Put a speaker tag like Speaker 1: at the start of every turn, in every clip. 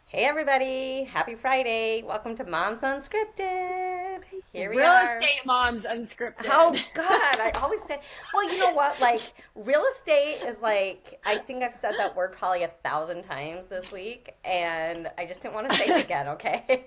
Speaker 1: Hey everybody, happy Friday. Welcome to Moms Unscripted. Here we
Speaker 2: Real
Speaker 1: are.
Speaker 2: Estate Moms Unscripted.
Speaker 1: Oh God, I always say, well, you know what? Like, real estate is like, I think I've said that word probably 1,000 times this week, and I just didn't want to say it again, okay?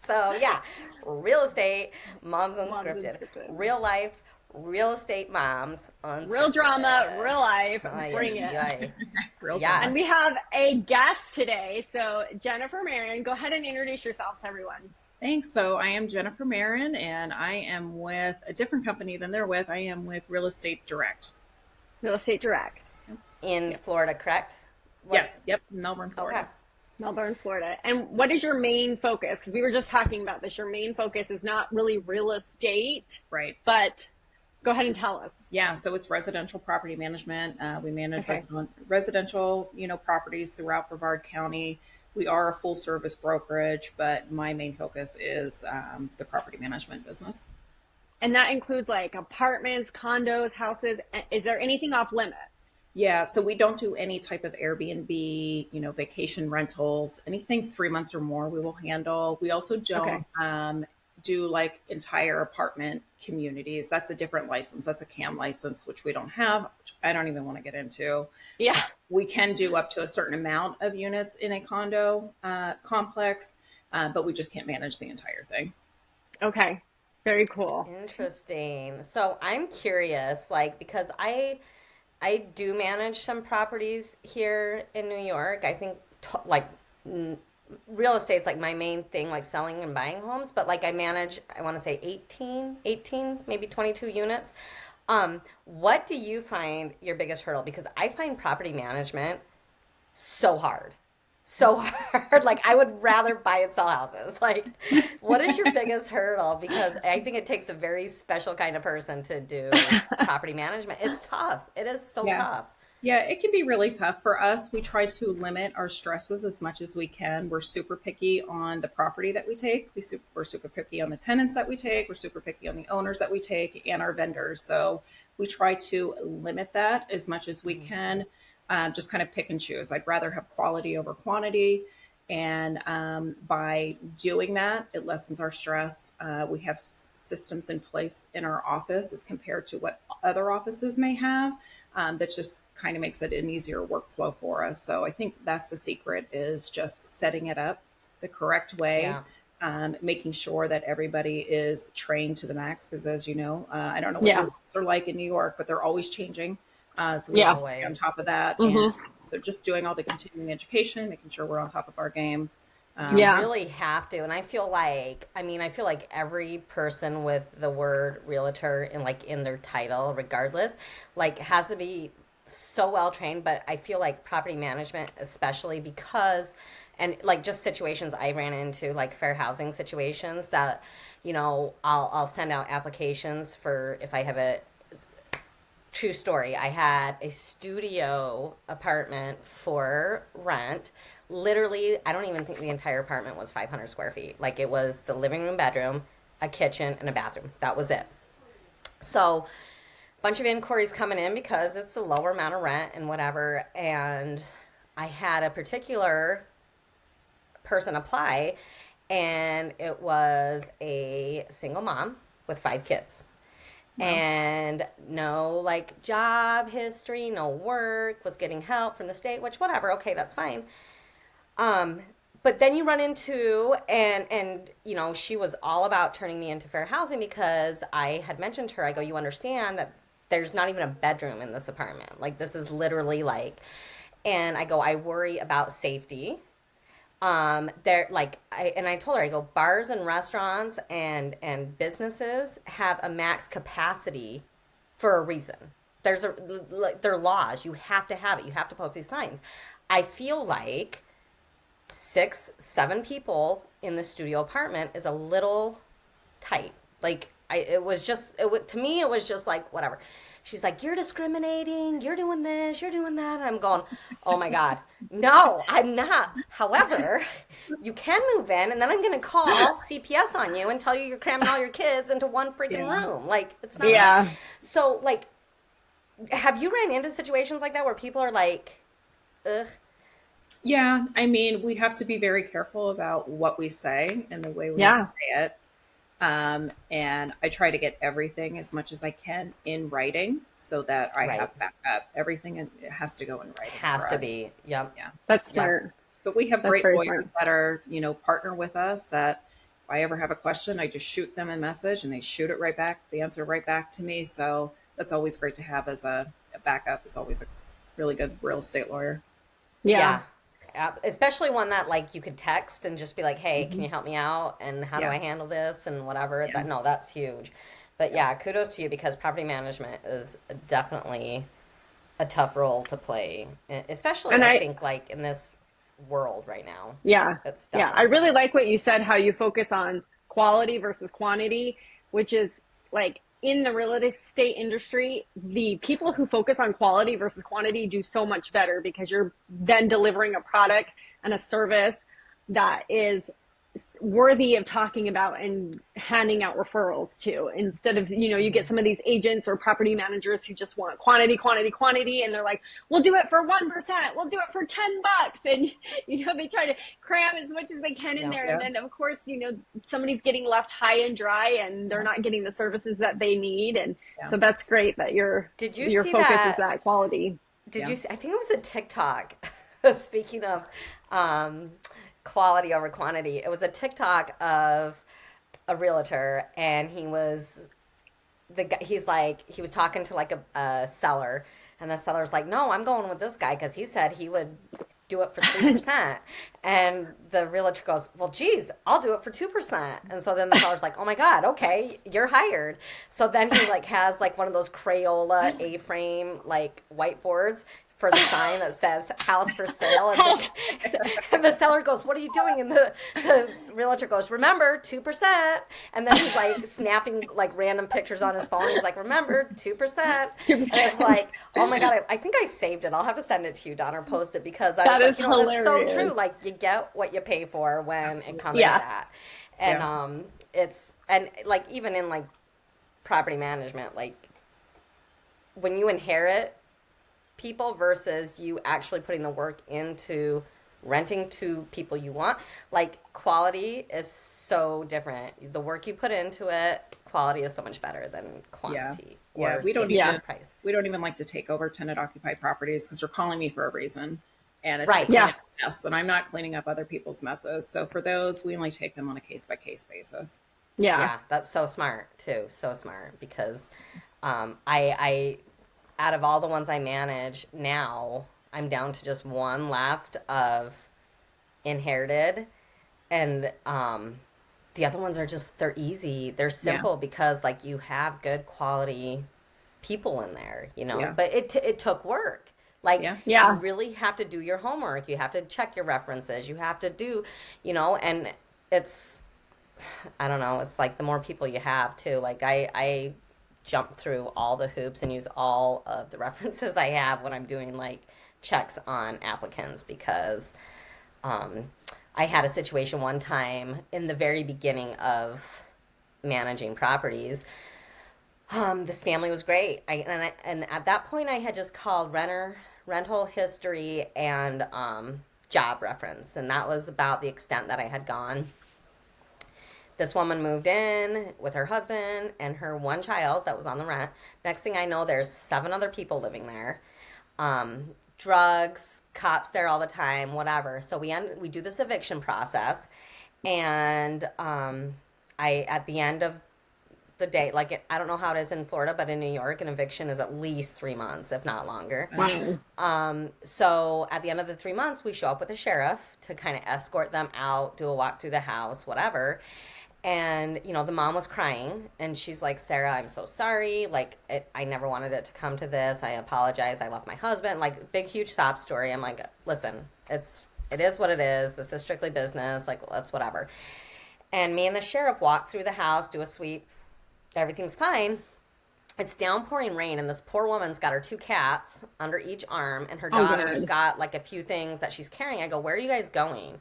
Speaker 1: So, yeah, real estate, Moms
Speaker 2: Moms
Speaker 1: Unscripted.
Speaker 2: Unscripted.
Speaker 1: Real life, real estate moms
Speaker 2: Real drama,
Speaker 1: unscripted.
Speaker 2: real life.
Speaker 1: Ay,
Speaker 2: Bring
Speaker 1: ay,
Speaker 2: it.
Speaker 1: ay.
Speaker 3: Real
Speaker 2: And
Speaker 3: drama.
Speaker 2: we have
Speaker 1: Yes.
Speaker 2: a guest today. So, Jennifer Marin, go ahead and introduce yourself to everyone.
Speaker 3: Thanks. So I am Jennifer Marin, and I am with a different company than they're with. I am with Real Estate Direct.
Speaker 2: Real Estate Direct,
Speaker 1: In
Speaker 3: Yep.
Speaker 1: Florida, correct? What?
Speaker 3: Yes. Yep. Melbourne,
Speaker 1: Okay.
Speaker 3: Florida.
Speaker 2: Melbourne, Florida. And what is your main focus? Because we were just talking about this. Your main focus is not really real estate,
Speaker 3: Right.
Speaker 2: but go ahead and tell us.
Speaker 3: Yeah. So it's residential property management. We manage
Speaker 2: Okay.
Speaker 3: residential, properties throughout Brevard County. We are a full service brokerage, but my main focus is the property management business.
Speaker 2: And that includes like apartments, condos, houses. Is there anything off limits?
Speaker 3: Yeah, so we don't do any type of Airbnb, vacation rentals, anything 3 months or more we will handle. We also don't
Speaker 2: Okay.
Speaker 3: do like entire apartment communities. That's a different license. That's a CAM license, which we don't have, which I don't even want to get into.
Speaker 2: Yeah.
Speaker 3: We can do up to a certain amount of units in a condo complex, but we just can't manage the entire thing.
Speaker 2: Okay. Very cool.
Speaker 1: Interesting. So I'm curious, like, because I do manage some properties here in New York. I think like real estate's like my main thing, like selling and buying homes, but like I manage, I want to say 18, maybe 22 units. What do you find your biggest hurdle? Because I find property management so hard. So hard. Like I would rather buy and sell houses. Like, what is your biggest hurdle? Because I think it takes a very special kind of person to do property management. It's tough. It is so
Speaker 3: Yeah.
Speaker 1: tough.
Speaker 3: Yeah, it can be really tough for us. We try to limit our stresses as much as we can. We're super picky on the property that we take. We're super picky on the tenants that we take. We're super picky on the owners that we take and our vendors. So we try to limit that as much as we can. Just kind of pick and choose. I'd rather have quality over quantity. And by doing that, it lessens our stress. We have systems in place in our office as compared to what other offices may have. That just kind of makes it an easier workflow for us. So I think that's the secret is just setting it up the correct way,
Speaker 1: Yeah.
Speaker 3: making sure that everybody is trained to the max. Because as you know, I don't know what your
Speaker 2: Yeah.
Speaker 3: rules are like in New York, but they're always changing. So we have
Speaker 2: Yeah.
Speaker 3: to stay on
Speaker 1: Always.
Speaker 3: top of that. And
Speaker 2: Hmm.
Speaker 3: so just doing all the continuing education, making sure we're on top of our game.
Speaker 1: You
Speaker 3: Um,
Speaker 2: Yeah.
Speaker 1: really have to. And I feel like every person with the word realtor in like in their title, regardless, like has to be so well trained. But I feel like property management, especially because, and like just situations I ran into, like fair housing situations that, I'll send out applications for if I have a true story. I had a studio apartment for rent. Literally, I don't even think the entire apartment was 500 square feet. Like it was the living room, bedroom, a kitchen, and a bathroom. That was it. So, bunch of inquiries coming in because it's a lower amount of rent and whatever. And I had a particular person apply, and it was a single mom with 5 kids
Speaker 3: well,
Speaker 1: and no like job history, no work, was getting help from the state, which whatever, okay, that's fine. Um, but then you run into and she was all about turning me into fair housing because I had mentioned to her, I go, you understand that there's not even a bedroom in this apartment. Like this is literally like, and I go, I worry about safety. They're like I told her, I go, bars and restaurants and businesses have a max capacity for a reason. There's a like there are laws. You have to have it. You have to post these signs. I feel like 6, 7 people in the studio apartment is a little tight. Like it was just to me it was just like whatever. She's like, you're discriminating, you're doing this, you're doing that. And I'm going, oh my God, no, I'm not. However, you can move in, and then I'm going to call CPS on you and tell you you're cramming all your kids into one freaking
Speaker 3: yeah.
Speaker 1: room. Like, it's not right.
Speaker 2: Yeah.
Speaker 1: So, like, have you ran into situations like that where people are like, ugh?
Speaker 3: Yeah, I mean, we have to be very careful about what we say and the way we say
Speaker 2: Yeah,
Speaker 3: it. And I try to get everything as much as I can in writing so that I
Speaker 1: Right.
Speaker 3: have backup. Everything it has to go in writing
Speaker 1: Has
Speaker 3: for
Speaker 1: to
Speaker 3: us.
Speaker 1: be. Yep.
Speaker 3: Yeah.
Speaker 2: that's
Speaker 1: Yep.
Speaker 2: smart.
Speaker 3: But we have
Speaker 2: That's
Speaker 3: great
Speaker 2: very
Speaker 3: lawyers
Speaker 2: smart.
Speaker 3: that are, partner with us that if I ever have a question, I just shoot them a message and they shoot it right back, the answer right back to me. So that's always great to have as a backup is always a really good real estate lawyer.
Speaker 2: Yeah.
Speaker 1: Yeah. Especially one that like you could text and just be like, "Hey, can
Speaker 3: Hmm.
Speaker 1: you help me out? And how do
Speaker 3: Yeah.
Speaker 1: I handle this and whatever."
Speaker 3: Yeah.
Speaker 1: That no, that's huge. But
Speaker 3: Yeah.
Speaker 1: yeah, kudos to you because property management is definitely a tough role to play, especially
Speaker 2: And
Speaker 1: I
Speaker 2: I,
Speaker 1: think like in this world right now.
Speaker 2: yeah,
Speaker 1: It's
Speaker 2: yeah. I
Speaker 1: definitely
Speaker 2: really
Speaker 1: tough.
Speaker 2: like what you said, how you focus on quality versus quantity, which is like in the real estate industry, the people who focus on quality versus quantity do so much better because you're then delivering a product and a service that is worthy of talking about and handing out referrals to, instead of, you get some of these agents or property managers who just want quantity, quantity, quantity, and they're like, we'll do it for 1%, we'll do it for $10, and they try to cram as much as they can in
Speaker 1: Yeah.
Speaker 2: there, and
Speaker 3: Yeah.
Speaker 2: then of course somebody's getting left high and dry and they're
Speaker 3: Yeah.
Speaker 2: not getting the services that they need. And
Speaker 3: Yeah.
Speaker 2: so that's great that
Speaker 1: Did you
Speaker 2: your
Speaker 1: see
Speaker 2: focus is
Speaker 1: that?
Speaker 2: that quality.
Speaker 1: Did
Speaker 3: Yeah.
Speaker 1: you see, I think it was a TikTok. Speaking of um, quality over quantity, it was a TikTok of a realtor, and the guy. He's like he was talking to like a seller, and the seller's like, "No, I'm going with this guy because he said he would do it for 3%." And the realtor goes, "Well, geez, I'll do it for 2%." And so then the seller's like, "Oh my God, okay, you're hired." So then he like has like one of those Crayola A-frame like whiteboards for the sign that says house for sale. And and the seller goes, "What are you doing?" And the realtor goes, "Remember, 2%." And then he's like snapping like random pictures on his phone. He's like, "Remember, 2%." And it's
Speaker 2: 2%.
Speaker 1: like, oh my God, I think I saved it. I'll have to send it to you, Don, or post it because I was
Speaker 2: That
Speaker 1: like,
Speaker 2: is
Speaker 1: that's so true.
Speaker 2: hilarious.
Speaker 1: Like, you get what you pay for when it comes
Speaker 3: Absolutely.
Speaker 1: to
Speaker 2: Yeah.
Speaker 1: that. And
Speaker 3: Yeah.
Speaker 1: and like even in like property management, like when you inherit people versus you actually putting the work into renting to people you want, like quality is so different. The work you put into it, quality is so much better than
Speaker 3: Yeah.
Speaker 1: quantity
Speaker 3: Yeah.
Speaker 1: or
Speaker 3: We don't
Speaker 1: same
Speaker 2: Yeah.
Speaker 3: even
Speaker 1: price.
Speaker 3: we don't even like to take over tenant occupied properties because they're calling me for a reason. And it's to
Speaker 1: Right.
Speaker 3: clean
Speaker 2: Yeah.
Speaker 3: up a mess. And I'm not cleaning up other people's messes. So for those, we only take them on a case by case basis.
Speaker 2: Yeah.
Speaker 1: Yeah, that's so smart too. So smart because I out of all the ones I manage now, I'm down to just one left of inherited, and the other ones are just they're easy, they're
Speaker 3: Yeah.
Speaker 1: simple because like you have good quality people in there,
Speaker 3: Yeah.
Speaker 1: but it took work. Like
Speaker 3: Yeah.
Speaker 1: you
Speaker 2: Yeah.
Speaker 1: really have to do your homework. You have to check your references. You have to do, and it's I don't know. It's like the more people you have too. Like I jump through all the hoops and use all of the references I have when I'm doing like checks on applicants because um, I had a situation one time in the very beginning of managing properties. This family was great. And at that point I had just called rental history and job reference, and that was about the extent that I had gone. This woman moved in with her husband and her one child that was on the rent. Next thing I know, there's 7 other people living there. Drugs, cops there all the time, whatever. So we do this eviction process, and I at the end of the day, I don't know how it is in Florida, but in New York, an eviction is at least 3 months, if not longer.
Speaker 2: Wow.
Speaker 1: So at the end of the 3 months, we show up with a sheriff to kind of escort them out, do a walk through the house, whatever. And, the mom was crying and she's like, "Sarah, I'm so sorry. Like, I never wanted it to come to this. I apologize. I left my husband." Like, big, huge sob story. I'm like, "Listen, it is what it is. This is strictly business. Like, let's whatever." And me and the sheriff walk through the house, do a sweep. Everything's fine. It's downpouring rain, and this poor woman's got her 2 cats under each arm, and her
Speaker 2: Oh
Speaker 1: daughter's
Speaker 2: God.
Speaker 1: got like a few things that she's carrying. I go, "Where are you guys going?"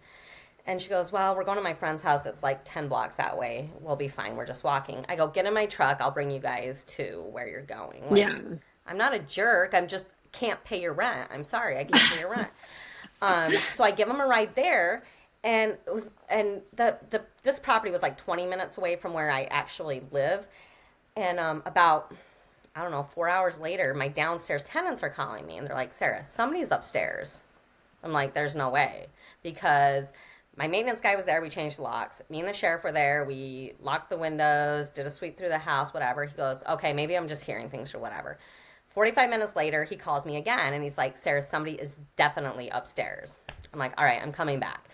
Speaker 1: And she goes, "Well, we're going to my friend's house. It's like 10 blocks that way. We'll be fine. We're just walking." I go, "Get in my truck. I'll bring you guys to where you're going." Like,
Speaker 2: Yeah.
Speaker 1: I'm not a jerk. I'm just can't pay your rent. I'm sorry. I can't pay your rent. So I give him a ride there, and it was and the this property was like 20 minutes away from where I actually live, and about I don't know 4 hours later, my downstairs tenants are calling me, and they're like, Sarah, somebody's upstairs. I'm like, there's no way, because my maintenance guy was there. We changed the locks. Me and the sheriff were there. We locked the windows, did a sweep through the house, whatever. He goes, okay, maybe I'm just hearing things or whatever. 45 minutes later, he calls me again, and he's like, Sarah, somebody is definitely upstairs. I'm like, all right, I'm coming back.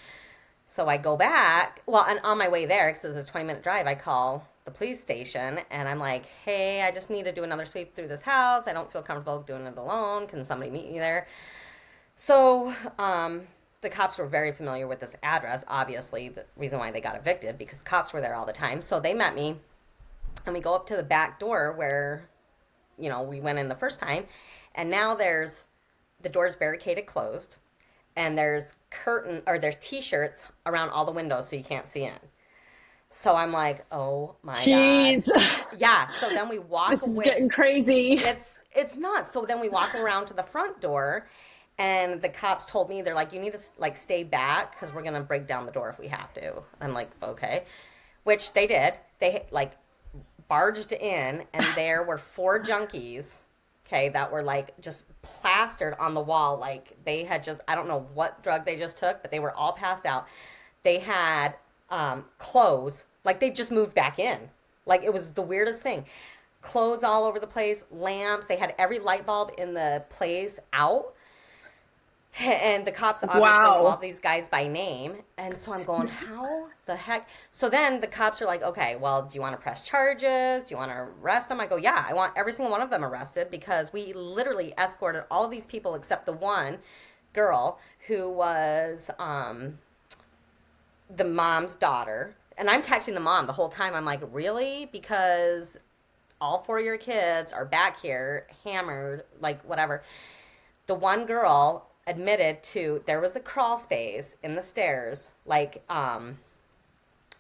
Speaker 1: So I go back. Well, and on my way there, because it's a 20-minute drive, I call the police station, and I'm like, hey, I just need to do another sweep through this house. I don't feel comfortable doing it alone. Can somebody meet me there? So the cops were very familiar with this address, obviously, the reason why they got evicted, because cops were there all the time. So they met me, and we go up to the back door where, we went in the first time, and now the door's barricaded closed, and there's there's t-shirts around all the windows so you can't see in. So I'm like, oh my
Speaker 2: Jeez.
Speaker 1: God. Yeah. So then we walk
Speaker 2: This
Speaker 1: away.
Speaker 2: is getting crazy.
Speaker 1: It's nuts. So then we walk around to the front door, and the cops told me, they're like, you need to stay back because we're going to break down the door if we have to. I'm like, okay. Which they did. They barged in, and there were 4 junkies, okay, that were just plastered on the wall. They had I don't know what drug they just took, but they were all passed out. They had clothes, they just moved back in. It was the weirdest thing. Clothes all over the place, lamps. They had every light bulb in the place out. And the cops obviously know all these guys by name. And so I'm going, how the heck? So then the cops are like, okay, well, do you want to press charges? Do you want to arrest them? I go, yeah, I want every single one of them arrested, because we literally escorted all of these people except the one girl who was the mom's daughter. And I'm texting the mom the whole time. I'm like, really? Because all 4 of your kids are back here hammered, whatever. The one girl admitted to, there was a crawl space in the stairs,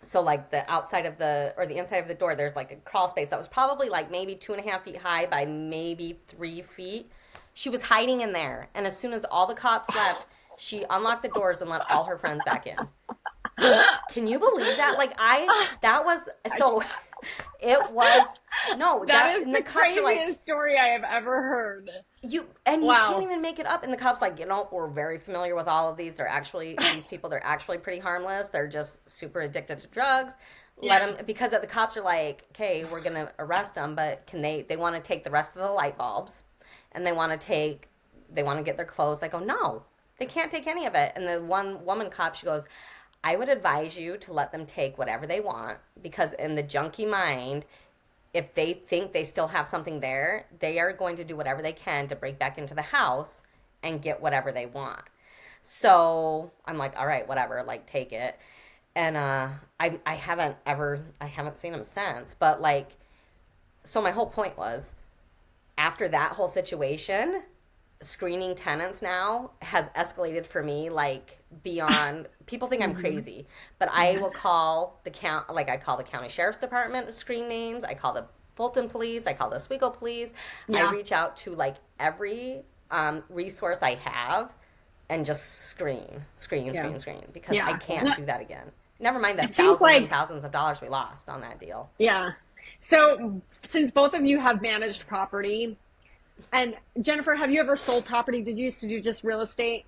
Speaker 1: so the outside of the inside of the door, there's a crawl space that was probably maybe 2.5 feet high by maybe 3 feet. She was hiding in there, and as soon as all the cops left, she unlocked the doors and let all her friends back in. Can you believe that? That was so. It was no.
Speaker 2: That is the
Speaker 1: cops
Speaker 2: craziest story I have ever heard.
Speaker 1: You can't even make it up. And the cops we're very familiar with all of these. These people, they're actually pretty harmless. They're just super addicted to drugs.
Speaker 2: Yeah.
Speaker 1: Let them, because the cops are like, okay, we're gonna arrest them, but they want to take the rest of the light bulbs, and they want to get their clothes. They go, no, they can't take any of it. And the one woman cop, she goes, I would advise you to let them take whatever they want, because in the junkie mind, if they think they still have something there, they are going to do whatever they can to break back into the house and get whatever they want. So I'm like, all right, whatever, take it. And I haven't seen him since. But so my whole point was, after that whole situation, screening tenants now has escalated for me beyond. People think I'm crazy, but I will call the I call the county sheriff's department to screen names. I call the Fulton police. I call the Oswego police. Yeah. I reach out to every resource I have and just screen because I can't do that again. Never mind that thousands and thousands of dollars we lost on that deal.
Speaker 2: Yeah. So since both of you have managed property, and Jennifer, have you ever sold property? Did you used to do just real estate?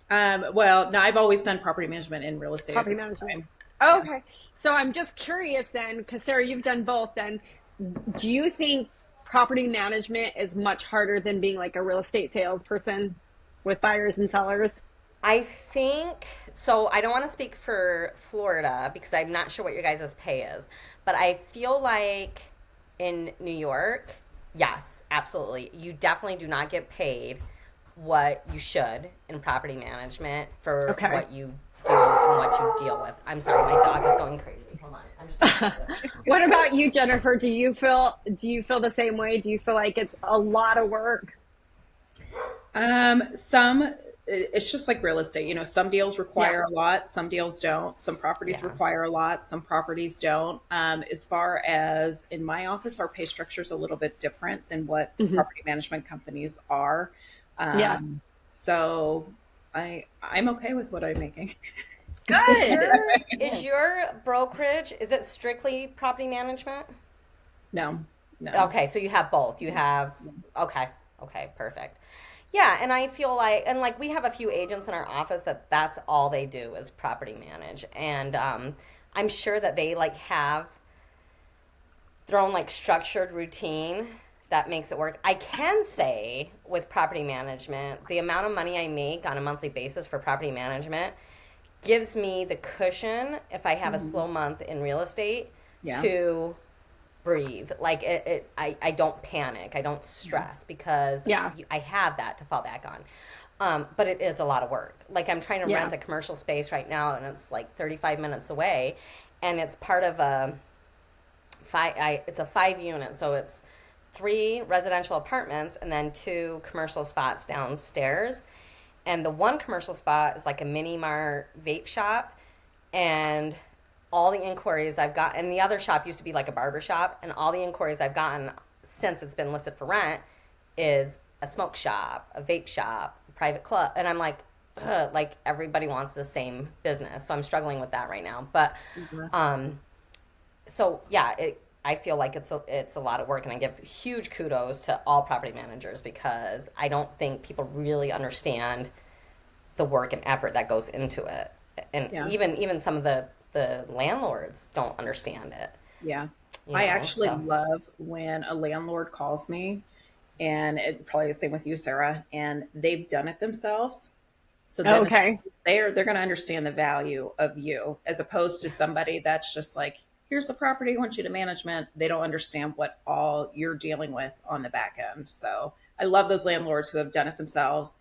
Speaker 3: Well, no, I've always done property management in real estate.
Speaker 2: Property management. Oh, okay. So I'm just curious then, because Sarah, you've done both then. Do you think property management is much harder than being a real estate salesperson with buyers and sellers?
Speaker 1: I think so. I don't want to speak for Florida because I'm not sure what your guys' pay is, but I feel like in New York, yes, absolutely. You definitely do not get paid what you should in property management for what you do and what you deal with. I'm sorry, my dog is going crazy. Hold on. I'm just
Speaker 2: What about you, Jennifer? Do you feel the same way? Do you feel like it's a lot of work?
Speaker 3: It's just like real estate. Some deals require a lot, some deals don't. Some properties require a lot, some properties don't. As far as in my office, our pay structure is a little bit different than what property management companies are. So I'm okay with what I'm making.
Speaker 1: Is
Speaker 2: Good.
Speaker 1: your brokerage, is it strictly property management?
Speaker 3: No, no.
Speaker 1: Okay, so you have both. You have, okay, okay, perfect. Yeah, and I feel like, and like we have a few agents in our office that that's all they do is property manage. And I'm sure that they like have their own like structured routine that makes it work. I can say with property management, the amount of money I make on a monthly basis for property management gives me the cushion if I have a
Speaker 3: Mhm.
Speaker 1: slow month in real estate
Speaker 3: Yeah.
Speaker 1: to breathe. Like I don't panic. I don't stress because
Speaker 2: Yeah.
Speaker 1: I have that to fall back on. But it is a lot of work. Like I'm trying to
Speaker 2: Yeah.
Speaker 1: rent a commercial space right now, and it's like 35 minutes away, and it's part of a it's a 5 unit, so it's 3 residential apartments and then 2 commercial spots downstairs. And the one commercial spot is like a mini mart vape shop, and all the inquiries I've got, and the other shop used to be like a barber shop, and all the inquiries I've gotten since it's been listed for rent is a smoke shop, a vape shop, a private club, and I'm like, ugh, like everybody wants the same business, so I'm struggling with that right now. But
Speaker 3: Mhm.
Speaker 1: so yeah, I feel like it's a lot of work, and I give huge kudos to all property managers because I don't think people really understand the work and effort that goes into it, and
Speaker 3: Yeah.
Speaker 1: even some of the landlords don't understand it.
Speaker 3: Yeah.
Speaker 1: You
Speaker 3: I
Speaker 1: know,
Speaker 3: actually
Speaker 1: so
Speaker 3: love when a landlord calls me, and it's probably the same with you, Sarah, and they've done it themselves. So then
Speaker 2: Okay.
Speaker 3: they're going to understand the value of you as opposed to somebody that's just like, here's the property, I want you to management. They don't understand what all you're dealing with on the back end. So I love those landlords who have done it themselves,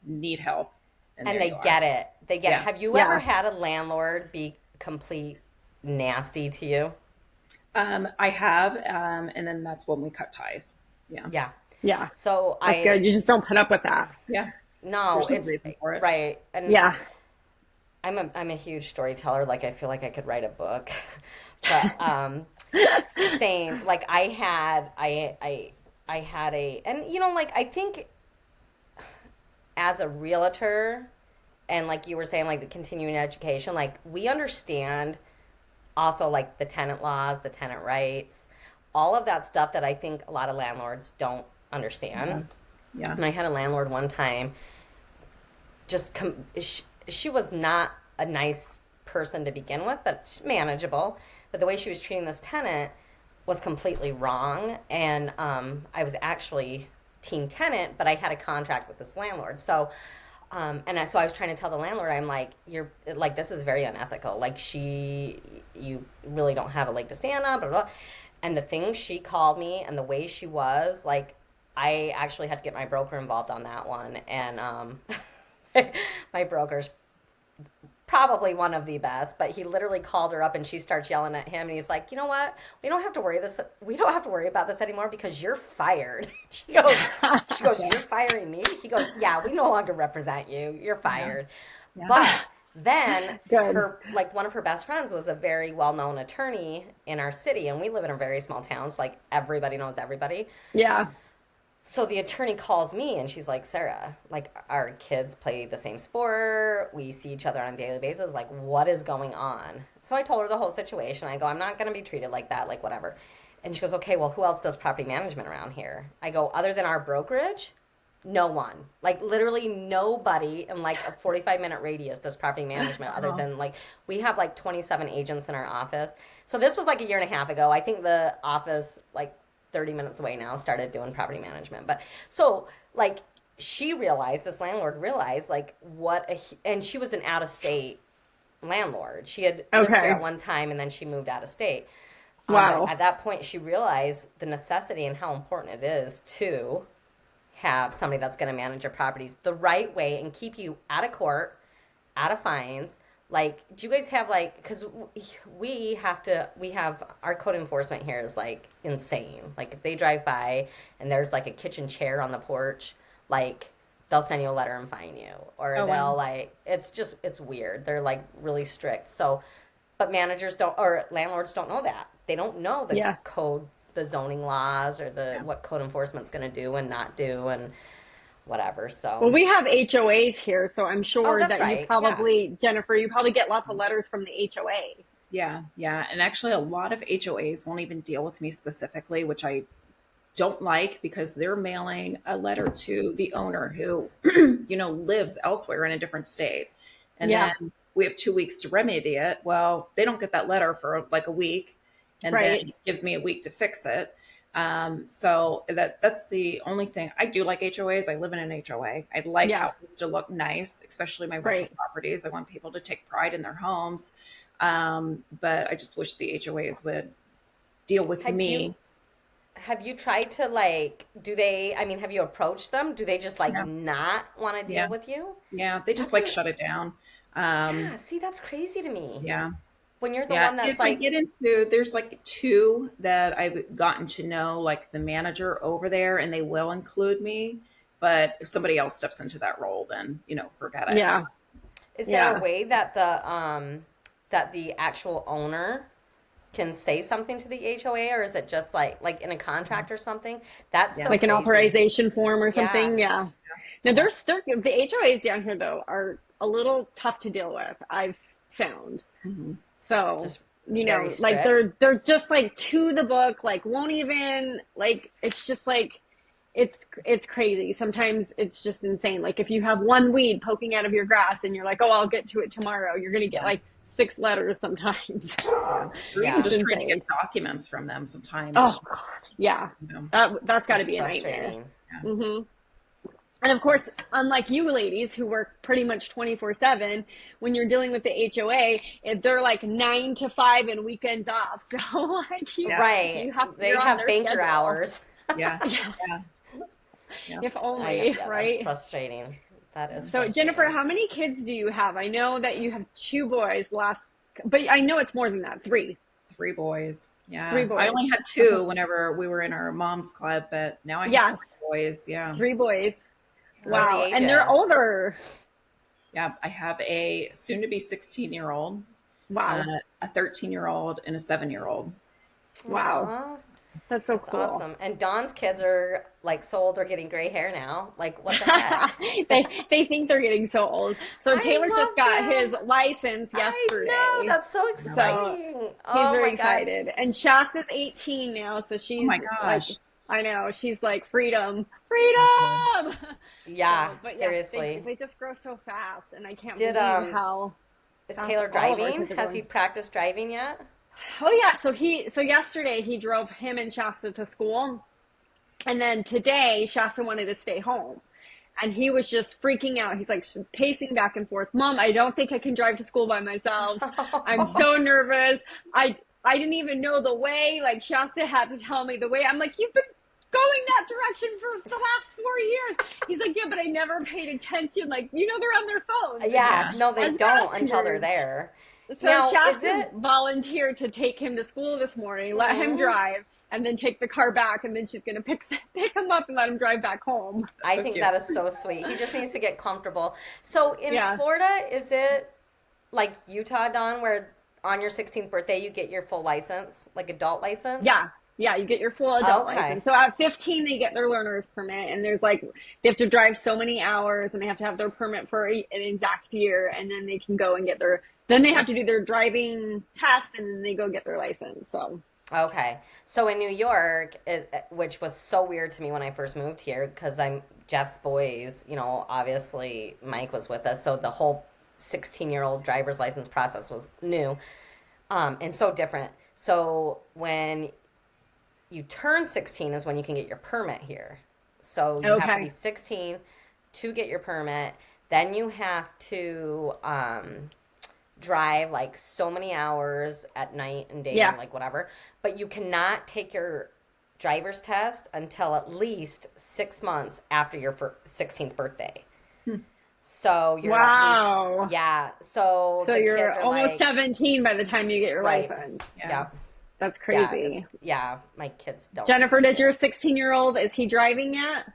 Speaker 3: need help, and
Speaker 1: and
Speaker 3: there
Speaker 1: they
Speaker 3: you are.
Speaker 1: get it. They get it.
Speaker 3: Yeah.
Speaker 1: Have you ever
Speaker 2: Yeah.
Speaker 1: had a landlord be complete nasty to you?
Speaker 3: I have, and then that's when we cut ties. Yeah.
Speaker 1: Yeah.
Speaker 2: Yeah.
Speaker 1: So
Speaker 2: That's good. You just don't put up with that.
Speaker 3: Yeah.
Speaker 1: no,
Speaker 3: There's no
Speaker 1: it's
Speaker 3: reason for it.
Speaker 1: right. And
Speaker 2: Yeah.
Speaker 1: I'm a huge storyteller. Like I feel like I could write a book. But same. Like I had a, and you know, like I think as a realtor, and like you were saying, like the continuing education, like we understand also like the tenant laws, the tenant rights, all of that stuff that I think a lot of landlords don't
Speaker 3: Yeah.
Speaker 1: understand.
Speaker 3: Yeah.
Speaker 1: And I had a landlord one time, she was not a nice person to begin with, but manageable. But the way she was treating this tenant was completely wrong. And I was actually team tenant, but I had a contract with this landlord. So so I was trying to tell the landlord, I'm like, you're like, this is very unethical. Like you really don't have a leg to stand on, blah, blah, blah. And the things she called me and the way she was, like, I actually had to get my broker involved on that one. And my broker's probably one of the best, but he literally called her up and she starts yelling at him, and he's like, you know what, we don't have to worry about this anymore because you're fired. She goes, you're firing me? He goes, yeah, we no longer represent you, you're
Speaker 3: Yeah.
Speaker 1: fired.
Speaker 3: Yeah.
Speaker 1: But then
Speaker 2: Good.
Speaker 1: one of her best friends was a very well-known attorney in our city, and we live in a very small town, so like everybody knows everybody.
Speaker 2: Yeah.
Speaker 1: So the attorney calls me and she's like, Sarah, like our kids play the same sport. We see each other on a daily basis. Like, what is going on? So I told her the whole situation. I go, I'm not going to be treated like that, like whatever. And she goes, okay, well, who else does property management around here? I go, other than our brokerage? No one. Like literally nobody in like a 45-minute radius does property management other
Speaker 3: Wow.
Speaker 1: than like we have like 27 agents in our office. So this was like a year and a half ago. I think the office like 30 minutes away now started doing property management. But so like this landlord realized like and she was an out of state landlord. She had lived here
Speaker 2: Okay.
Speaker 1: at one time and then she moved out of state. But
Speaker 2: Wow.
Speaker 1: at that point, she realized the necessity and how important it is to have somebody that's going to manage your properties the right way and keep you out of court, out of fines. Like, do you guys have like, because we have our code enforcement here is like insane. Like, if they drive by and there's like a kitchen chair on the porch, like, they'll send you a letter and fine you. Or
Speaker 3: Oh,
Speaker 1: they'll
Speaker 3: wow.
Speaker 1: like, it's weird. They're like really strict. So, but managers don't, or landlords don't know that. They don't know the
Speaker 2: Yeah.
Speaker 1: code, the zoning laws, or the
Speaker 3: Yeah.
Speaker 1: what code enforcement's going to do and not do. And whatever.
Speaker 2: Well,
Speaker 1: So,
Speaker 2: we have HOAs here, so I'm
Speaker 1: oh,
Speaker 2: sure
Speaker 1: that's
Speaker 2: that you
Speaker 1: right. Yeah.
Speaker 2: probably, Jennifer, you probably get lots of letters from the HOA.
Speaker 3: Yeah, yeah. And actually, a lot of HOAs won't even deal with me specifically, which I don't like because they're mailing a letter to the owner who, lives elsewhere in a different state. And
Speaker 2: Yeah,
Speaker 3: then we have 2 weeks to remedy it. Well, they don't get that letter for like a week, and then
Speaker 2: right.
Speaker 3: it gives me a week to fix it. So that's the only thing. I do like HOAs. I live in an HOA. I like
Speaker 2: Yeah,
Speaker 3: houses to look nice, especially my rental
Speaker 2: right.
Speaker 3: properties. I want people to take pride in their homes. But I just wish the HOAs would deal with
Speaker 1: Had you
Speaker 3: me.
Speaker 1: have you tried to like do they I mean, have you approached them? Do they just like
Speaker 3: Yeah,
Speaker 1: not want to deal
Speaker 3: yeah,
Speaker 1: with you?
Speaker 3: yeah. They just
Speaker 1: That's
Speaker 3: like
Speaker 1: an
Speaker 3: shut it down.
Speaker 1: Yeah, see, that's crazy to me.
Speaker 3: Yeah,
Speaker 1: When you're the
Speaker 3: yeah.
Speaker 1: one
Speaker 3: If
Speaker 1: that's
Speaker 3: I get
Speaker 1: like,
Speaker 3: into, there's like two that I've gotten to know, like the manager over there, and they will include me. But if somebody else steps into that role, then forget it.
Speaker 2: Yeah,
Speaker 1: is there a
Speaker 2: yeah.
Speaker 1: way that the actual owner can say something to the HOA, or is it just like in a contract or something? That's
Speaker 3: Yeah,
Speaker 1: so
Speaker 2: Like an
Speaker 1: crazy.
Speaker 2: authorization form or
Speaker 1: Yeah.
Speaker 2: something. Yeah. Now,
Speaker 3: yeah,
Speaker 2: the HOAs down here, though, are a little tough to deal with, I've found.
Speaker 3: hmm
Speaker 2: So,
Speaker 1: Just very
Speaker 2: like
Speaker 1: strict.
Speaker 2: they're just like to the book, like won't even like it's just like it's crazy. Sometimes it's just insane. Like if you have one weed poking out of your grass and you're like, "Oh, I'll get to it tomorrow." You're going to get
Speaker 3: yeah,
Speaker 2: like 6 letters sometimes.
Speaker 3: yeah. Or even
Speaker 1: Yeah.
Speaker 2: Just
Speaker 3: just trying to get
Speaker 2: insane.
Speaker 3: documents from them.
Speaker 2: Oh
Speaker 3: Sometimes,
Speaker 2: God. Yeah.
Speaker 3: you know,
Speaker 2: That's got to
Speaker 1: It's
Speaker 2: be a nightmare.
Speaker 1: frustrating.
Speaker 3: yeah,
Speaker 2: hmm And of course, unlike you ladies who work pretty much 24/7, when you're dealing with the HOA, they're like 9 to 5 and weekends off. So like
Speaker 3: yeah,
Speaker 1: Right. They
Speaker 2: you're on
Speaker 1: have
Speaker 2: their
Speaker 1: banker
Speaker 2: schedule.
Speaker 3: yeah,
Speaker 1: hours.
Speaker 3: yeah,
Speaker 2: Yeah.
Speaker 3: yeah, yeah.
Speaker 2: If
Speaker 1: I know.
Speaker 2: only,
Speaker 1: Yeah, that's
Speaker 2: right?
Speaker 1: frustrating. That is
Speaker 2: So Jennifer,
Speaker 1: frustrating.
Speaker 2: how many kids do you have? I know that you have two boys but I know it's more than that. Three.
Speaker 3: Three boys.
Speaker 2: Three
Speaker 3: Yeah. I
Speaker 2: boys.
Speaker 3: only had
Speaker 2: Okay.
Speaker 3: two whenever we were in our mom's club, but now I have
Speaker 2: Yes.
Speaker 3: three boys. Yeah.
Speaker 2: 3 boys.
Speaker 1: What are the
Speaker 2: Wow. And they're
Speaker 1: ages?
Speaker 2: older.
Speaker 3: Yeah. I have a soon to be 16-year-old,
Speaker 2: Wow.
Speaker 3: a 13-year-old, and a 7-year-old.
Speaker 2: Wow.
Speaker 1: Aw,
Speaker 2: That's so
Speaker 1: that's
Speaker 2: cool.
Speaker 1: awesome. And Dawn's kids are like so old, they're getting gray hair now. Like, what the heck?
Speaker 2: They think they're getting so old. So
Speaker 1: I
Speaker 2: Taylor just
Speaker 1: love
Speaker 2: got his
Speaker 1: them.
Speaker 2: license
Speaker 1: I know.
Speaker 2: yesterday.
Speaker 1: That's so
Speaker 3: Yeah.
Speaker 2: So
Speaker 1: exciting.
Speaker 2: he's
Speaker 1: Oh
Speaker 2: very
Speaker 1: my God.
Speaker 2: excited. And Shasta's 18 now, so
Speaker 3: Oh
Speaker 2: she's
Speaker 3: my
Speaker 2: like,
Speaker 3: gosh.
Speaker 2: I know, she's like freedom,
Speaker 3: So cool.
Speaker 2: freedom.
Speaker 1: Yeah,
Speaker 2: So, but yeah,
Speaker 1: seriously.
Speaker 2: they just grow so fast, and I can't
Speaker 1: Did
Speaker 2: believe how
Speaker 1: is
Speaker 2: fast
Speaker 1: Taylor
Speaker 2: all of our
Speaker 1: driving?
Speaker 2: kids are
Speaker 1: Has he
Speaker 2: going.
Speaker 1: practiced driving yet?
Speaker 2: Oh yeah, so yesterday he drove him and Shasta to school, and then today Shasta wanted to stay home. And he was just freaking out. He's like pacing back and forth. Mom, I don't think I can drive to school by myself. I'm so nervous. I didn't even know the way. Like Shasta had to tell me the way. I'm like, you've been going that direction for the last 4 years. He's like, yeah, but I never paid attention. Like, they're on their phones
Speaker 1: Yeah,
Speaker 3: Yeah.
Speaker 1: no, they
Speaker 2: as
Speaker 1: don't until they're
Speaker 2: passengers.
Speaker 1: there.
Speaker 2: So
Speaker 1: Now, is
Speaker 2: Shasta
Speaker 1: it?
Speaker 2: volunteered to take him to school this morning, let him
Speaker 1: Mm,
Speaker 2: drive, and then take the car back, and then she's gonna pick him up and let him drive back home.
Speaker 3: That's
Speaker 1: I
Speaker 3: so
Speaker 1: think
Speaker 3: cute.
Speaker 1: that is so sweet. He just needs to get comfortable. So in
Speaker 2: Yeah.
Speaker 1: Florida, is it like Utah, Don, where on your 16th birthday you get your full license, like adult license?
Speaker 2: Yeah. Yeah, you get your full adult
Speaker 1: Okay.
Speaker 2: license. So at 15, they get their learner's permit, and there's like, they have to drive so many hours, and they have to have their permit for an exact year, and then they can go and then they have to do their driving test, and then they go get their license. So,
Speaker 1: Okay. So in New York, which was so weird to me when I first moved here, because I'm Jeff's boys, obviously Mike was with us. So the whole 16-year-old driver's license process was new, and so different. So when you turn 16 is when you can get your permit here. So you have to be
Speaker 2: okay.
Speaker 1: 16 to get your permit. Then you have to drive like so many hours at night and day and
Speaker 2: Yeah.
Speaker 1: like whatever. But you cannot take your driver's test until at least 6 months after your 16th birthday. So you're at least,
Speaker 2: Wow.
Speaker 1: yeah. So
Speaker 2: So
Speaker 1: the kids
Speaker 2: you're
Speaker 1: are
Speaker 2: almost
Speaker 1: like,
Speaker 2: 17 by the time you get your
Speaker 1: right.
Speaker 2: license.
Speaker 3: Yeah.
Speaker 1: Yeah.
Speaker 2: That's
Speaker 1: Yeah. It's,
Speaker 2: crazy.
Speaker 1: yeah. My kids don't.
Speaker 2: Jennifer, does your 16-year-old, is he driving yet?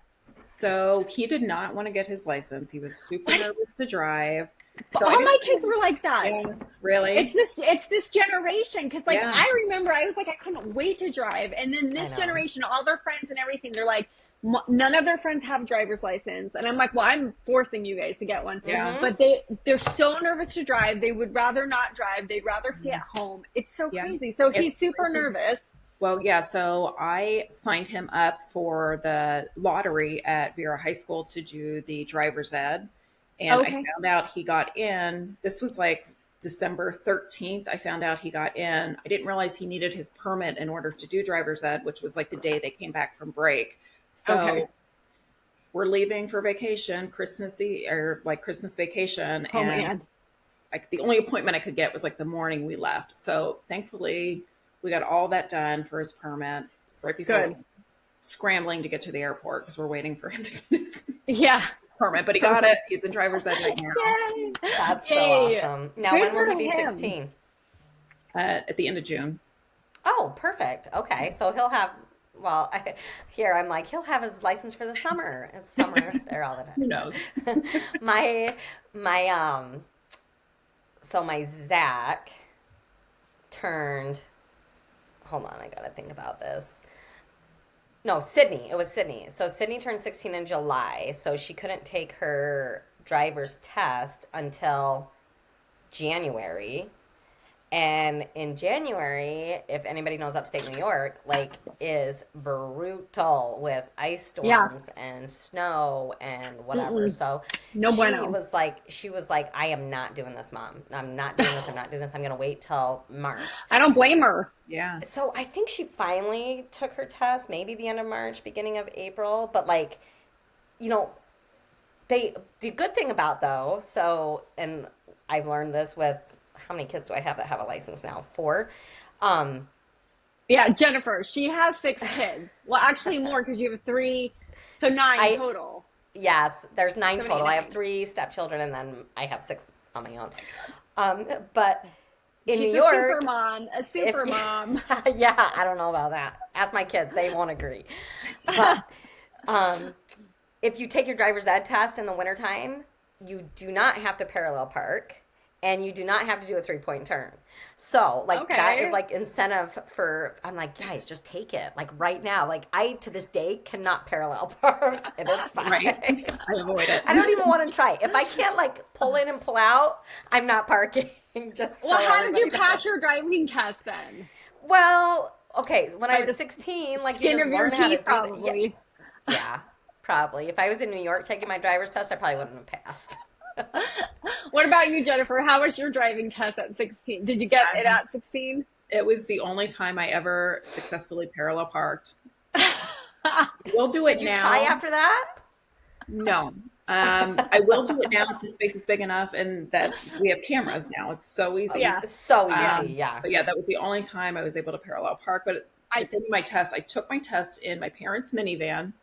Speaker 3: So he did not want to get his license. He was super
Speaker 2: What?
Speaker 3: nervous to drive.
Speaker 2: But
Speaker 3: So I
Speaker 2: all my
Speaker 3: just,
Speaker 2: kids were like that.
Speaker 3: yeah, really?
Speaker 2: It's this generation, because
Speaker 3: Yeah.
Speaker 2: I remember I was like, I couldn't wait to drive, and then
Speaker 1: I
Speaker 2: this
Speaker 1: know.
Speaker 2: generation, all their friends and everything, they're like, None of their friends have driver's license, and I'm like, well, I'm forcing you guys to get one.
Speaker 3: Yeah.
Speaker 1: Mm-hmm.
Speaker 2: But they're so nervous to drive. They would rather not drive. They'd rather stay at home. It's so
Speaker 3: Yeah.
Speaker 2: crazy. So
Speaker 3: It's
Speaker 2: he's super
Speaker 3: crazy.
Speaker 2: nervous.
Speaker 3: Well, yeah, so I signed him up for the lottery at Vera High School to do the driver's ed. And I
Speaker 2: Okay.
Speaker 3: found out he got in. This was like December 13th. I found out he got in. I didn't realize he needed his permit in order to do driver's ed, which was like the day they came back from break. So
Speaker 2: Okay.
Speaker 3: we're leaving for vacation, Christmas Eve, or like Christmas vacation.
Speaker 2: Oh
Speaker 3: And
Speaker 2: man.
Speaker 3: like the only appointment I could get was like the morning we left. So thankfully, we got all that done for his permit right before
Speaker 2: Good.
Speaker 3: scrambling to get to the airport because we're waiting for him to get his
Speaker 2: Yeah.
Speaker 3: permit. But he got it. He's in driver's ed right now.
Speaker 2: Yay.
Speaker 1: That's so
Speaker 2: Yay.
Speaker 1: awesome. Now,
Speaker 2: Good
Speaker 1: when will he
Speaker 2: for
Speaker 1: be
Speaker 2: him.
Speaker 1: 16?
Speaker 3: At the end of June.
Speaker 1: Oh, perfect. Okay, so he'll have. Well, here I'm like he'll have his license for the summer. It's summer there all the
Speaker 3: Who
Speaker 1: time.
Speaker 3: knows?
Speaker 1: My so my Zach turned. Hold on, I gotta think about this. No, Sydney. It was Sydney. So Sydney turned 16 in July, so she couldn't take her driver's test until January. And in January, if anybody knows upstate New York, like is brutal with ice
Speaker 2: Yeah.
Speaker 1: storms and snow and whatever.
Speaker 2: Mm-mm.
Speaker 1: So
Speaker 2: No bueno.
Speaker 1: she was like, I am not doing this, Mom. I'm not doing this. I'm not doing this. I'm gonna wait till March.
Speaker 2: I don't blame her.
Speaker 3: Yeah.
Speaker 1: So I think she finally took her test, maybe the end of March, beginning of April. But like, you know, the good thing about though, so and I've learned this with how many kids do I have that have a license now? 4.
Speaker 2: Yeah, Jennifer, she has 6 kids. Well, actually more because you have 3, so 9 total.
Speaker 1: Yes, there's 9
Speaker 2: So
Speaker 1: total. I have
Speaker 2: 9.
Speaker 1: 3 stepchildren, and then I have 6 on my own. But in
Speaker 2: She's
Speaker 1: New York,
Speaker 2: a super mom. A super mom.
Speaker 1: yeah, I don't know about that. Ask my kids; they won't agree. But if you take your driver's ed test in the wintertime, you do not have to parallel park. And you do not have to do a 3-point turn. So, like, that
Speaker 2: Okay.
Speaker 1: is, like, incentive for, I'm like, guys, just take it. Like, right now. Like, I, to this day, cannot parallel park. And it's fine.
Speaker 3: Right. I avoid it.
Speaker 1: I don't even want to try. If I can't, like, pull in and pull out, I'm not parking. Just
Speaker 2: Well,
Speaker 1: so
Speaker 2: how did you
Speaker 1: everybody
Speaker 2: pass
Speaker 1: knows.
Speaker 2: your driving test then?
Speaker 1: Well, okay, when I
Speaker 2: By
Speaker 1: was
Speaker 2: the
Speaker 1: 16, like,
Speaker 2: Skin
Speaker 1: you
Speaker 2: of
Speaker 1: just
Speaker 2: your
Speaker 1: learn how to
Speaker 2: teeth,
Speaker 1: do that.
Speaker 2: probably.
Speaker 1: Yeah, probably. If I was in New York taking my driver's test, I probably wouldn't have passed.
Speaker 2: What about you, Jennifer? How was your driving test at 16? Did you get it at 16?
Speaker 3: It was the only time I ever successfully parallel parked. We'll do it
Speaker 1: Did you
Speaker 3: now.
Speaker 1: try after that?
Speaker 3: No. I will do it now if the space is big enough and that we have cameras now. It's so easy.
Speaker 2: Yeah.
Speaker 1: It's so easy,
Speaker 3: Um,
Speaker 1: yeah.
Speaker 3: But yeah, that was the only time I was able to parallel park. But at the end of my test, I took my test in my parents' minivan.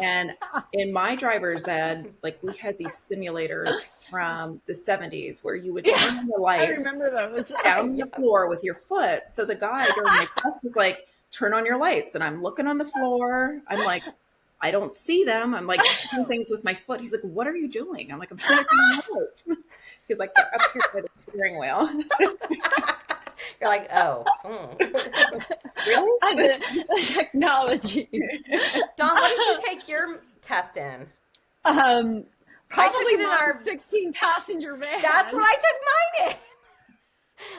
Speaker 3: And in my driver's ed, like we had these simulators from the 70s where you would turn on the
Speaker 2: I
Speaker 3: light
Speaker 2: remember those.
Speaker 3: down the floor with your foot. So the guy during my test was like, turn on your lights. And I'm looking on the floor. I'm like, I don't see them. I'm like doing things with my foot. He's like, what are you doing? I'm like, I'm trying to turn on the lights. He's like, they're up here by the steering wheel.
Speaker 1: You're like, oh.
Speaker 3: Really?
Speaker 2: The technology.
Speaker 1: Dawn, what did you take your test in?
Speaker 2: Probably
Speaker 1: it in
Speaker 2: Mom's
Speaker 1: our-
Speaker 2: 16 passenger van.
Speaker 1: That's what I took mine in.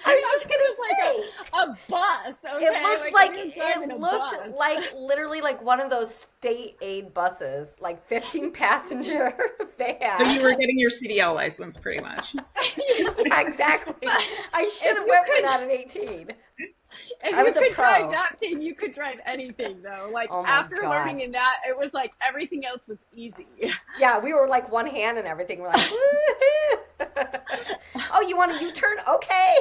Speaker 1: I was just gonna say.
Speaker 2: a bus. Okay?
Speaker 1: It looked like
Speaker 2: we were driving a
Speaker 1: it looked
Speaker 2: bus.
Speaker 1: like literally like one of those state aid buses, like 15 passenger van.
Speaker 3: So you were getting your CDL license pretty much.
Speaker 1: Yeah, exactly. I should have
Speaker 2: you
Speaker 1: went for
Speaker 2: could-
Speaker 1: that at 18.
Speaker 2: If
Speaker 1: I
Speaker 2: you
Speaker 1: was a
Speaker 2: could
Speaker 1: pro.
Speaker 2: drive that thing, you could drive anything, though. Like,
Speaker 1: Oh my
Speaker 2: after
Speaker 1: God.
Speaker 2: learning in that, it was like everything else was easy.
Speaker 1: Yeah, we were like one hand and everything. We're like, woohoo! Oh, you want a U-turn? Okay.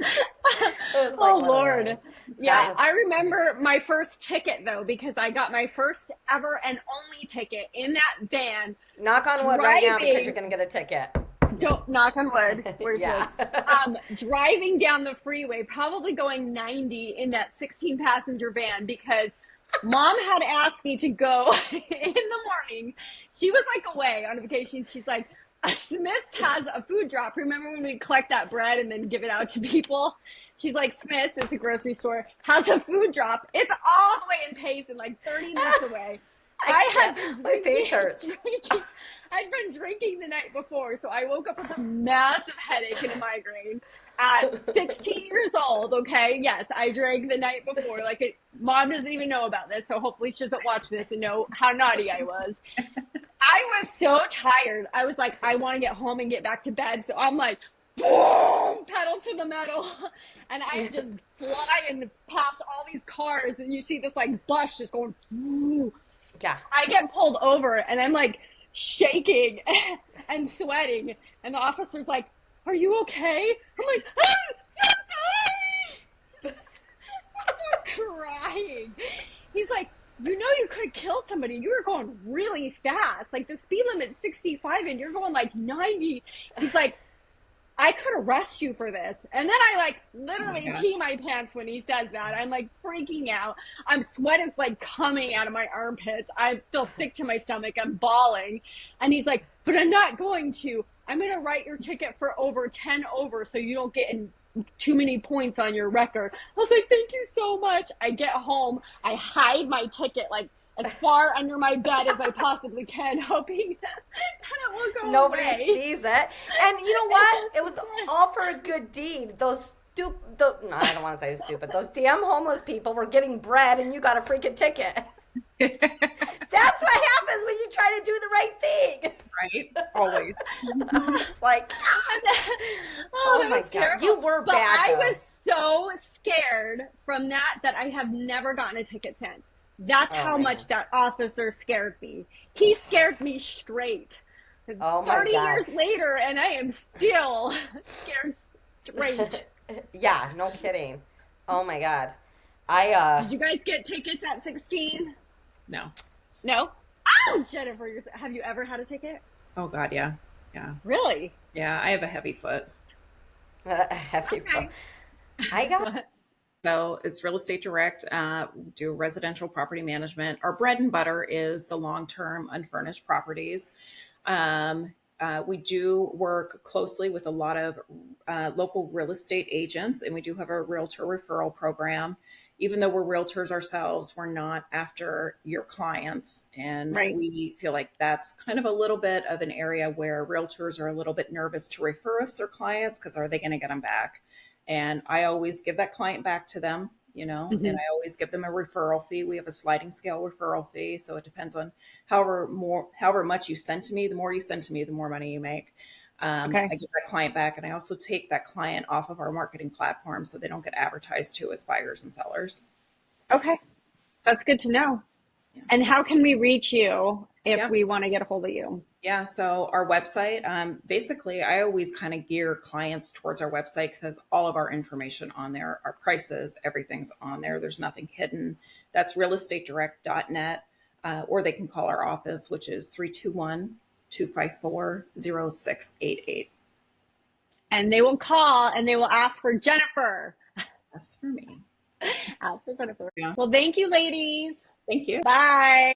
Speaker 1: It was like
Speaker 2: Oh,
Speaker 1: one of
Speaker 2: Lord.
Speaker 1: those.
Speaker 2: Yeah,
Speaker 1: was-
Speaker 2: I remember my first ticket, though, because I got my first ever and only ticket in that van.
Speaker 1: Knock on wood right now because
Speaker 2: driving.
Speaker 1: you're going to get a ticket.
Speaker 2: Don't knock on wood. Where's
Speaker 1: Yeah.
Speaker 2: this? Driving down the freeway, probably going 90 in that 16 passenger van because Mom had asked me to go in the morning. She was like away on vacation. She's like, Smith's has a food drop. Remember when we collect that bread and then give it out to people? She's like, Smith's, it's a grocery store, has a food drop. It's all the way in Payson, like 30 minutes away. I had been
Speaker 1: My face hurts.
Speaker 2: I'd been drinking the night before, so I woke up with a massive headache and a migraine at 16 years old. Okay, yes, I drank the night before. Like, mom doesn't even know about this, so hopefully she doesn't watch this and know how naughty I was. I was so tired. I was like, I want to get home and get back to bed. So I'm like, boom, pedal to the metal. And I just fly and pass all these cars. And you see this like bus just going, whoo.
Speaker 1: Yeah.
Speaker 2: I get pulled over and I'm like shaking and sweating. And the officer's like, are you okay? I'm like, I'm so sorry. I'm crying. He's like, you know, you could have killed somebody. You were going really fast. Like, the speed limit's 65 and you're going like 90. He's like, I could arrest you for this. And then I like literally pee my pants when he says that. I'm like freaking out. Sweat is like coming out of my armpits. I feel sick to my stomach. I'm bawling. And he's like, but I'm not going to. I'm going to write your ticket for over 10 over so you don't get in too many points on your record. I was like, thank you so much. I get home. I hide my ticket like as far under my bed as I possibly can, hoping that it will go
Speaker 1: Nobody
Speaker 2: away.
Speaker 1: sees it. And you know what? It was all for a good deed. Those no, I don't want to say stupid. Those damn homeless people were getting bread and you got a freaking ticket. That's what happens when you try to do the right thing.
Speaker 3: Right? Always.
Speaker 1: It's like, oh my God.
Speaker 2: Terrible.
Speaker 1: You were
Speaker 2: but
Speaker 1: bad.
Speaker 2: I
Speaker 1: though.
Speaker 2: was so scared from that I have never gotten a ticket since. That's how much that officer scared me. He scared me straight.
Speaker 1: Oh my
Speaker 2: 30
Speaker 1: God.
Speaker 2: years later, and I am still scared straight.
Speaker 1: Yeah, no kidding. Oh my God.
Speaker 2: Did you guys get tickets at 16?
Speaker 3: No.
Speaker 2: No? Oh, Jennifer, have you ever had a ticket?
Speaker 3: Oh God, yeah. Yeah.
Speaker 2: Really?
Speaker 3: Yeah, I have a heavy foot.
Speaker 1: heavy
Speaker 2: Okay.
Speaker 1: I got
Speaker 3: So it's real estate direct, do residential property management. Our bread and butter is the long-term unfurnished properties. We do work closely with a lot of local real estate agents, and we do have a realtor referral program. Even though we're realtors ourselves, we're not after your clients. And
Speaker 2: Right.
Speaker 3: we feel like that's kind of a little bit of an area where realtors are a little bit nervous to refer us their clients because are they going to get them back? And I always give that client back to them, and I always give them a referral fee. We have a sliding scale referral fee. So it depends on however much you send to me, the more you send to me, the more money you make. I give that client back, and I also take that client off of our marketing platform so they don't get advertised to as buyers and sellers.
Speaker 2: Okay. That's good to know.
Speaker 3: Yeah.
Speaker 2: And how can we reach you if we want to get a hold of you?
Speaker 3: Yeah, so our website, basically, I always kind of gear clients towards our website because it has all of our information on there, our prices, everything's on there. There's nothing hidden. That's realestatedirect.net, or they can call our office, which is 321-254-0688.
Speaker 2: And they will call and they will ask for Jennifer.
Speaker 3: That's for me.
Speaker 2: Ask for Jennifer.
Speaker 3: Yeah.
Speaker 2: Well, thank you, ladies.
Speaker 3: Thank you.
Speaker 2: Bye.